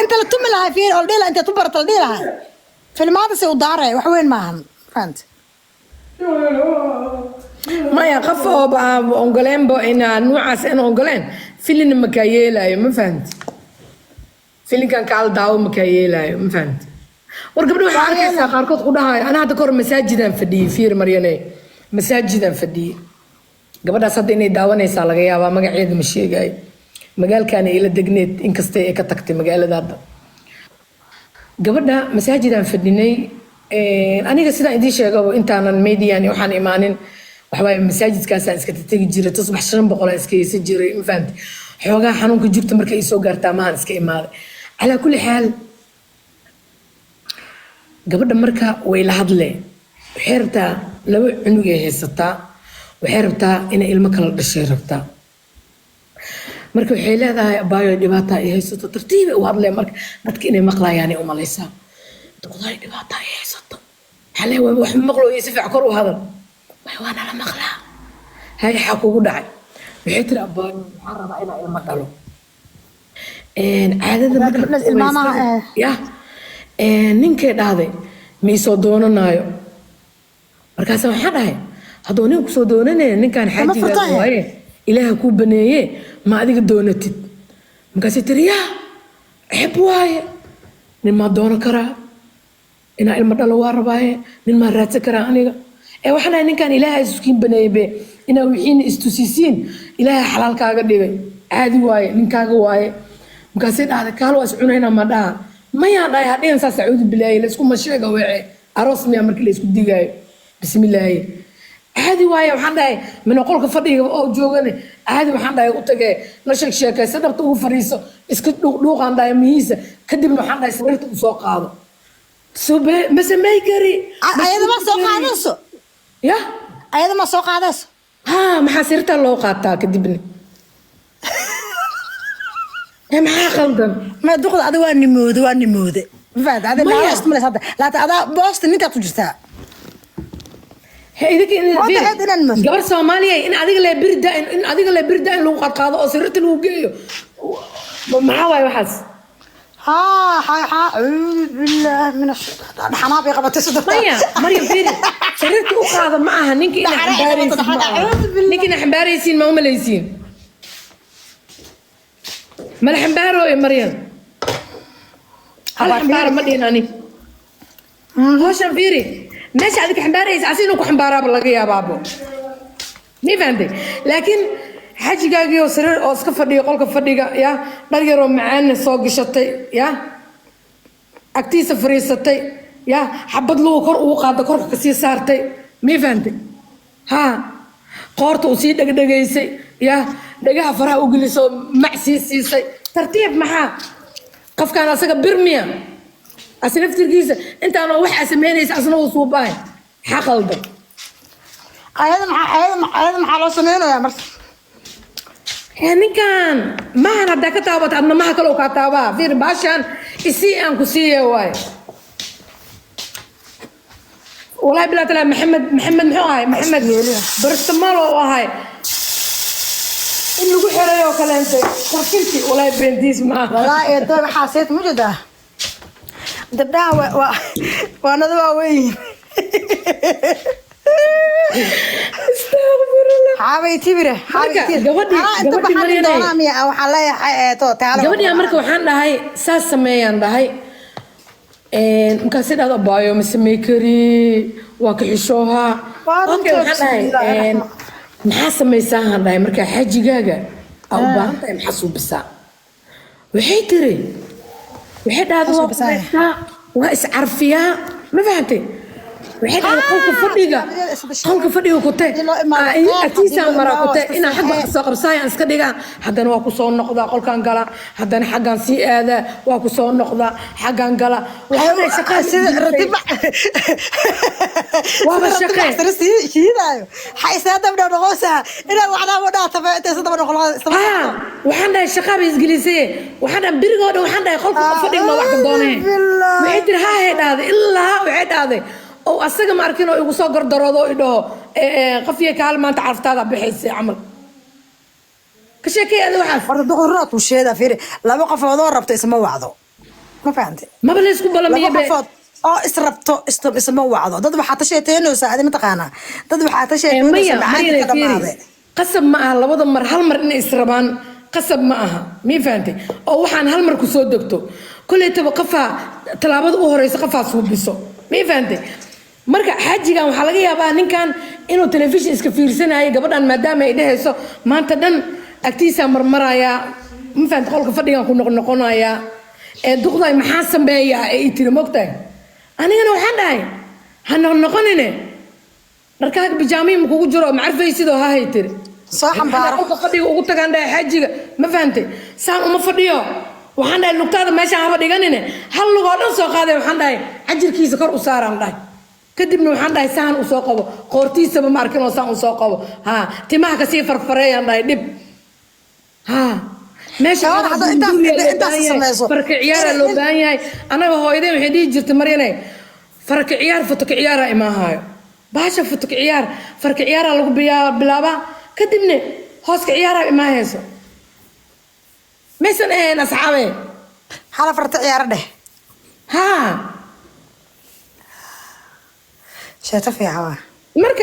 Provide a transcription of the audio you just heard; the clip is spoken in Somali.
انت اللي تم لها فين او ديلا انت تبرت لها في الماضي سي وداري وحوين معهم فهمت ما يقفوا بأنجلين بإن نوعاس إن أنجلين فيلم مكايلة ما فهمت فيلم كان قال داو مكايلة ما فهمت ورقبنا waxaa arkaysaa qaarkood ku dhahay ana hadda kor masaajidan fadhiyay fiir Maryane masaajidan fadhiyay gabadhaas hadda inay daawanaysaa laga yaabaa magaceeda ma sheegay magaalkan ila degneed inkastay ay ka tagtay magaalada hadda gabadha masaajidan fadhinay aniga sidaan idin sheegay intaanan media yani waxaan imaanin waxbaa masaajidkaas aan iska tagi jiray tusbax 500 aan iska yeesan jiray ma fahamtay xoogaa xanuunka jirta marka ay soo gaartaa ma aan iska imaaday ala kulli xaal gabadha marka way la hadlee waxay rabtaa laba cunug ay haysataa waxay rabtaa inay ilmo kala dhashay rabtaa marka waxay leedahay abaayo dhibaato ay haysato tartiib u hadlee marka dadka inay maqlayaan ay u malaysaa dadka dhibaato ay haysato xalay wax maqlooyay si fiican kor u hadal way waana la maqlaa hay xaq ugu dhacay waxay tiri abaayo waxaan rabaa inaan ilmo dhalo caadada marka ya ninkay dhahday ma soo doonanayo markaas waxaan dhahay hadduu ninku soo doonanayo ninkan xaajiga waaye ilaaha ku baneeye ma adiga doonatid markaas tiriya xib waaye nin ma doono karaa ina ilma dhalo waa rabaaye nin ma raadsan karaa aniga waxaan dhahay ninkan ilaaha iskuin baneeye ina wixiin istusisiin ilaaha xalaalkaaga dhigay caadi waaye ninkaaga waaye markaas dhahday kaalo is cunayna ma dhaha ما يا لا يا دين ساس أعوذ بالله لسكم مشيقة وعي أروس ميا مركي لسكم دقاي بسم الله عادي وايا وحنا من أقولك فدي أو جوجني عادي وحنا يقولك نشك شيكة سدر تو فريسة اسكت لوق عند ميزة كدي من وحنا سويت وسوق هذا سوب بس ما يكري أيضا ما سوق هذا سو يا أيضا ما سوق هذا سو ها ما حسيرت اللوقات كدبني ما خلدم ما دخل هذا واني مود فهد هذا لا وسط من هذا لا هذا بوست انت تجسها هي ذيك قبل سوماليا ان اديق لا بردا ان اديق لا بردا ان لو قادو او سرت لو geeyo ما واي waxaas ها اعوذ بالله من الشيطان حنابي قبت صدق مريم فيري سرت u qaado ma aha ninka ina xambaaraysiin ninka ina xambaaraysiin ma u malaysiin ملحم بارو يا مريم هلا حمبار مديناني هوش فيري ماشي هذيك حمبار يسعسين وكو حمبارا بلغي يا بابو مي فهمتي لكن حاجي قاقي وسرير او اسك فدhiga qolka fadhiga ya dhar yaro macaan soo gashatay ya agtiisa fariisatay ya xabad loo kor uu qaado korka ka sii saartay mi fahantay ha qoorta uu sii dhagdhagaysay ya dhagaha faraha u geliso macsiisay tartiib maxaa qofkan asaga birmiya asnaftirkiisa inta aan wax sameynaysa asna uu soo baahay xaqalda ayada maxaa loo sameeynaya marka ninkan ma hada ka taabat adna ma kale oo ka taabaa fiir baashan isi aan ku siiyay waay والله بلا تلا محمد محو هاي محمد برستمال oo ahay in lagu xirayo kale intay qorkinti walaa bendiis ma walaa ee dad xaasiyad mujada dabdaa waa nada waa weyn astaghfirullah xaabay tibire gabadhi Maryane waxa la yahay to taalo gabadhi marka waxaan dhahay saas sameeyaan dhahay marka sidoo baayo ma sameey kari waa ka xishooha okay waxaan dhahay maxaa samaysaa dhahay marka xajigaaga aw baanta in xasuubisaa waxay tiri waxay dhahdaa waa iscarfiyaa ma fahantay waxay dhahdaa qolka fadhiga ku tag atiisa mara ku tag ina xagga soo qabsaay aan iska dhigaa haddana waa ku soo noqdaa qolkan gala haddana xaggan sii aada waa ku soo noqdaa xaggan gala waxay shaqaa sida ratiba waa shaqaa shiidaayo xaysaa dabdha noqosa ina waxda wada tafa inta sadaba noqon waxaan dhahay shaqaa bay isgelisay waxaan dhahay birigooda waxaan dhahay qolka fadhiga ma wax ka doonay waxay tiri ha hay dhahday ilaa waxay dhahday oo asaga ma arkin oo igu soo gardaroodo oo idho qafiye kaal maanta carftaada bixisay amal كشكي أنا واحد horta duqurraad uu sheedaa fiiri laba qofood oo rabta isma wacdo ma fahantay ما بلش كوبلا laba مية بي qofood oo israbto isma wacdo dad waxaa tasheeteynaysaa adi mataqaanaa dad waxaa tasheeteynaysaa مية macaanka مرينا ka dhamaaday فيري قسم معها لبضا مر هالمر إن إسربان قسم معها مين فهمتي أو وحن هالمر كسود دكتور كل تبقى قفا تلابد أوهريس قفا صوب بسو مين فهمتي مركا حاجي كان وحلاقي يابا نين كان إنه تلفزيون إسكفير سنة هاي قبل أن مدام إيده سو ما أنت دن أكتيسا مرمرة يا مين فهمت قولك فديا كنا نقولنا يا دكتور محاسن بيا إيتي مقطع أنا وحنا هنقولنا markaa bijaamiin ma kugu jiro macarfaysido ha haytir saaxan baaro qofka fadhiga ugu tagaan dhahay xajiga ma fahantay saan uma fadhiyo waxaan dhahay lugtaada meesha haba dhiganine hal lug oo dhan soo qaaday waxaan dhahay ajirkiisa kor u saaraan dhahay kadibna waxaan dhahay saan u soo qabo qoortiisaba ma arkin oo saan u soo qabo ha timaha ka sii farfareeyaan dhahay dib ha meesha intaas samayso farka ciyaara loo baahan yahay anaga hooyadeen waxay dhihi jirtay marinay farka ciyaar foto ka ciyaara imaahayo باشا فتك عيار فرك عيار لو بلابا كدبنا هوسك عيار ما هيسو مثلا ايه اصحابي حالا فرت عيار ده ها شايفه في عوا مركز